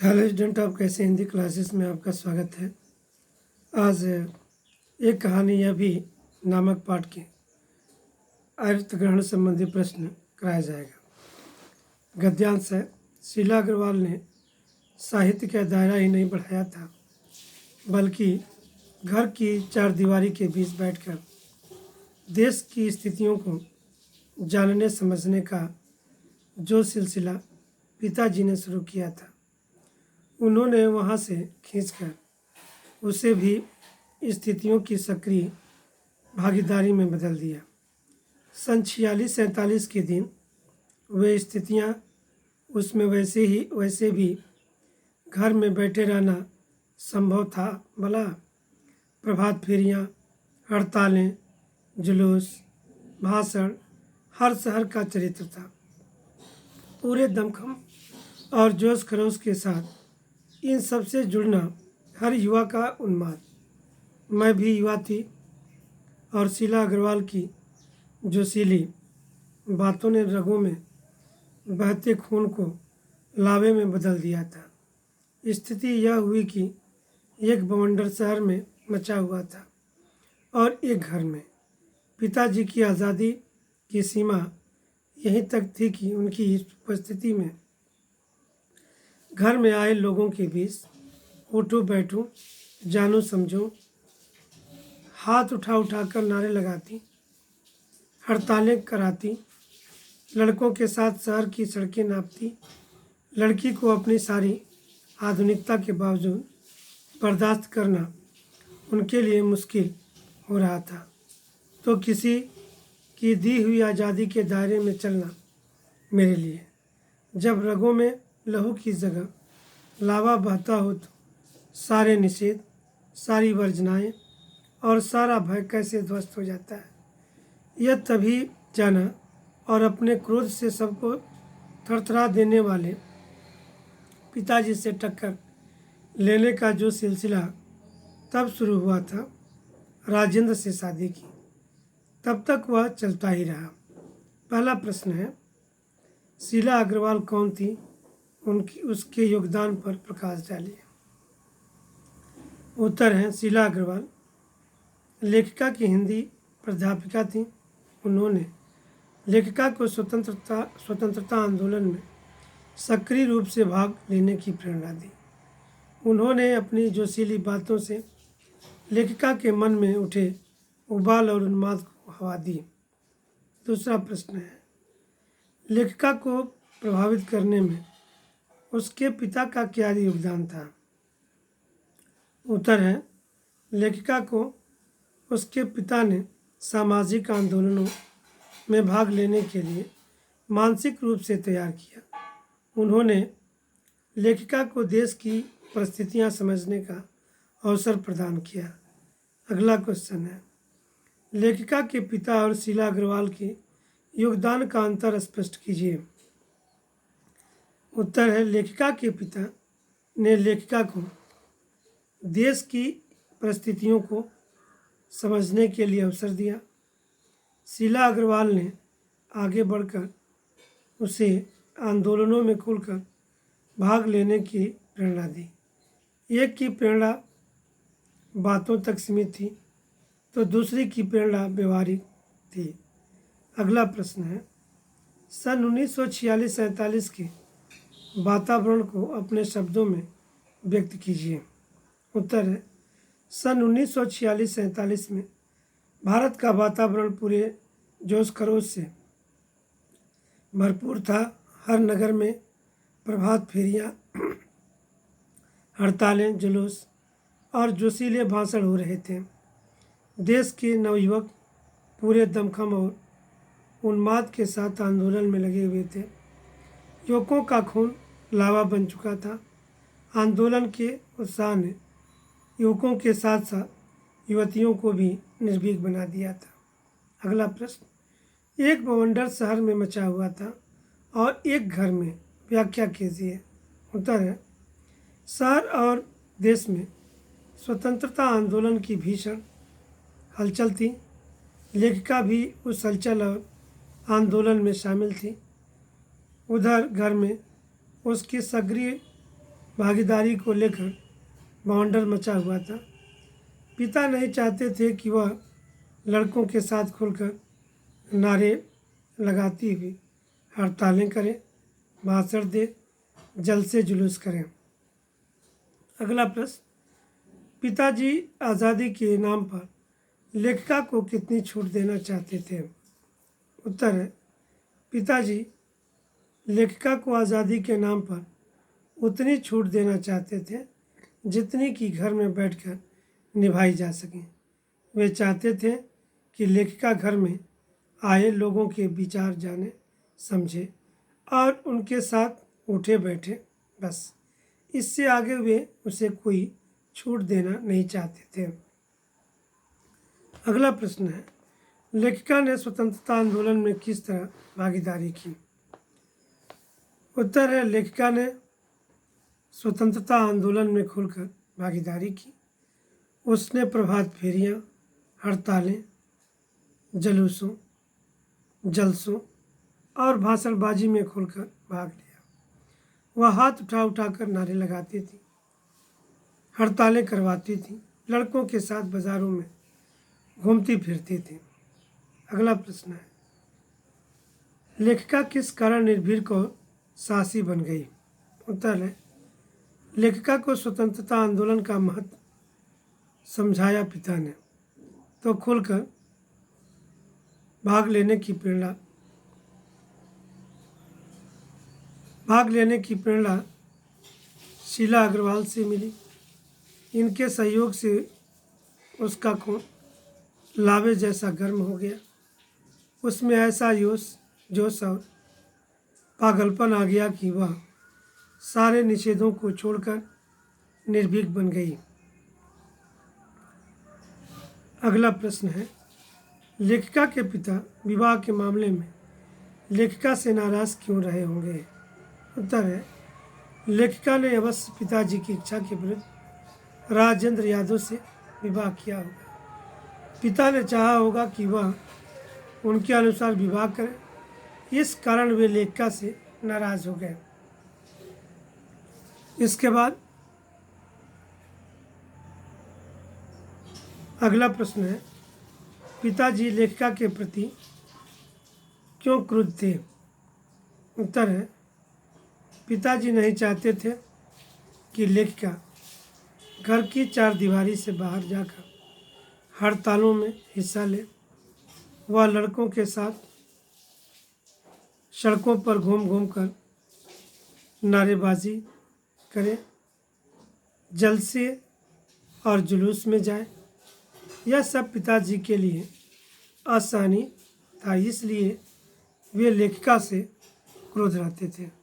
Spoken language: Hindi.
हेलो स्टूडेंट, आप कैसे हिंदी क्लासेस में आपका स्वागत है। आज एक कहानी यह भी नामक पाठ के अर्थ ग्रहण संबंधी प्रश्न कराया जाएगा। गद्यांश है। शीला अग्रवाल ने साहित्य का दायरा ही नहीं बढ़ाया था, बल्कि घर की चारदीवारी के बीच बैठकर देश की स्थितियों को जानने समझने का जो सिलसिला पिताजी ने शुरू किया था, उन्होंने वहाँ से खींचकर उसे भी स्थितियों की सक्रिय भागीदारी में बदल दिया। सन 46-47 के दिन वे स्थितियाँ उसमें वैसे भी घर में बैठे रहना संभव था भला। प्रभात फेरियाँ, हड़तालें, जुलूस, भाषण हर शहर का चरित्र था। पूरे दमखम और जोश खरोश के साथ इन सब से जुड़ना हर युवा का उन्माद। मैं भी युवा थी और शीला अग्रवाल की जोशीली बातों ने रगों में बहते खून को लावे में बदल दिया था। स्थिति यह हुई कि एक बवंडर शहर में मचा हुआ था और एक घर में। पिताजी की आज़ादी की सीमा यहीं तक थी कि उनकी इस उपस्थिति में घर में आए लोगों के बीच उठो बैठो, जानो समझो, हाथ उठा कर नारे लगाती, हड़तालें कराती, लड़कों के साथ शहर की सड़कें नापती। लड़की को अपनी सारी आधुनिकता के बावजूद बर्दाश्त करना उनके लिए मुश्किल हो रहा था, तो किसी की दी हुई आज़ादी के दायरे में चलना मेरे लिए। जब रगों में लहू की जगह लावा बहता हो तो सारे निषेध, सारी वर्जनाएं और सारा भय कैसे ध्वस्त हो जाता है। यह तभी जाना और अपने क्रोध से सबको थरथरा देने वाले पिताजी से टक्कर लेने का जो सिलसिला तब शुरू हुआ था राजेंद्र से शादी की, तब तक वह चलता ही रहा। पहला प्रश्न है, शीला अग्रवाल कौन थी? उसके योगदान पर प्रकाश डालिए। उत्तर है, शीला अग्रवाल लेखिका की हिंदी प्राध्यापिका थी। उन्होंने लेखिका को स्वतंत्रता आंदोलन में सक्रिय रूप से भाग लेने की प्रेरणा दी। उन्होंने अपनी जोशीली बातों से लेखिका के मन में उठे उबाल और उन्माद को हवा दी। दूसरा प्रश्न है, लेखिका को प्रभावित करने में उसके पिता का क्या योगदान था? उत्तर है, लेखिका को उसके पिता ने सामाजिक आंदोलनों में भाग लेने के लिए मानसिक रूप से तैयार किया। उन्होंने लेखिका को देश की परिस्थितियां समझने का अवसर प्रदान किया। अगला क्वेश्चन है, लेखिका के पिता और शीला अग्रवाल के योगदान का अंतर स्पष्ट कीजिए। उत्तर है, लेखिका के पिता ने लेखिका को देश की परिस्थितियों को समझने के लिए अवसर दिया। शीला अग्रवाल ने आगे बढ़कर उसे आंदोलनों में खुलकर भाग लेने की प्रेरणा दी। एक की प्रेरणा बातों तक सीमित थी तो दूसरी की प्रेरणा व्यवहारिक थी। अगला प्रश्न है, सन 1946-47 के वातावरण को अपने शब्दों में व्यक्त कीजिए। उत्तर है, सन 1946-47 में भारत का वातावरण पूरे जोश खरोश से भरपूर था। हर नगर में प्रभात फेरियाँ, हड़तालें, जुलूस और जोशीले भाषण हो रहे थे। देश के नवयुवक पूरे दमखम और उन्माद के साथ आंदोलन में लगे हुए थे। युवकों का खून लावा बन चुका था। आंदोलन के उत्साह ने युवकों के साथ साथ युवतियों को भी निर्भीक बना दिया था। अगला प्रश्न, एक बवंडर शहर में मचा हुआ था और एक घर में, व्याख्या कीजिए। उत्तर है, शहर और देश में स्वतंत्रता आंदोलन की भीषण हलचल थी। लेखिका भी उस हलचल और आंदोलन में शामिल थी। उधर घर में उसकी सक्रिय भागीदारी को लेकर बवंडर मचा हुआ था। पिता नहीं चाहते थे कि वह लड़कों के साथ खुलकर नारे लगाती हुई हड़तालें करें, भाषण दे, जलसे जुलूस करें। अगला प्रश्न, पिताजी आज़ादी के नाम पर लेखिका को कितनी छूट देना चाहते थे? उत्तर है, पिताजी लेखिका को आज़ादी के नाम पर उतनी छूट देना चाहते थे जितनी कि घर में बैठकर निभाई जा सके। वे चाहते थे कि लेखिका घर में आए लोगों के विचार जाने, समझे और उनके साथ उठे बैठे, बस। इससे आगे वे उसे कोई छूट देना नहीं चाहते थे। अगला प्रश्न है, लेखिका ने स्वतंत्रता आंदोलन में किस तरह भागीदारी की? उत्तर है, लेखिका ने स्वतंत्रता आंदोलन में खुलकर भागीदारी की। उसने प्रभात फेरियां, हड़तालें, जुलूसों, जलसों और भाषणबाजी में खुलकर भाग लिया। वह हाथ उठा उठाकर नारे लगाती थी, हड़तालें करवाती थी, लड़कों के साथ बाजारों में घूमती फिरती थी। अगला प्रश्न है, लेखिका किस कारण निर्भीक को साहसी बन गई? उत्तर है, लेखिका को स्वतंत्रता आंदोलन का महत्व समझाया पिता ने, तो खुलकर भाग लेने की प्रेरणा शीला अग्रवाल से मिली। इनके सहयोग से उसका खून लावे जैसा गर्म हो गया। उसमें ऐसा जोश और पागलपन आ गया कि वह सारे निषेधों को छोड़कर निर्भीक बन गई। अगला प्रश्न है, लेखिका के पिता विवाह के मामले में लेखिका से नाराज क्यों रहे होंगे? उत्तर है, लेखिका ने अवश्य पिताजी की इच्छा के विरुद्ध राजेंद्र यादव से विवाह किया होगा। पिता ने चाहा होगा कि वह उनके अनुसार विवाह करें, इस कारण वे लेखिका से नाराज हो गए। इसके बाद अगला प्रश्न है, पिताजी लेखिका के प्रति क्यों क्रुद्ध थे? उत्तर है, पिताजी नहीं चाहते थे कि लेखिका घर की चारदीवारी से बाहर जाकर हड़तालों में हिस्सा ले। वह लड़कों के साथ सड़कों पर घूम घूम कर नारेबाजी करे, जलसे और जुलूस में जाए। यह सब पिताजी के लिए आसानी था, इसलिए वे लेखिका से क्रोध रखते थे।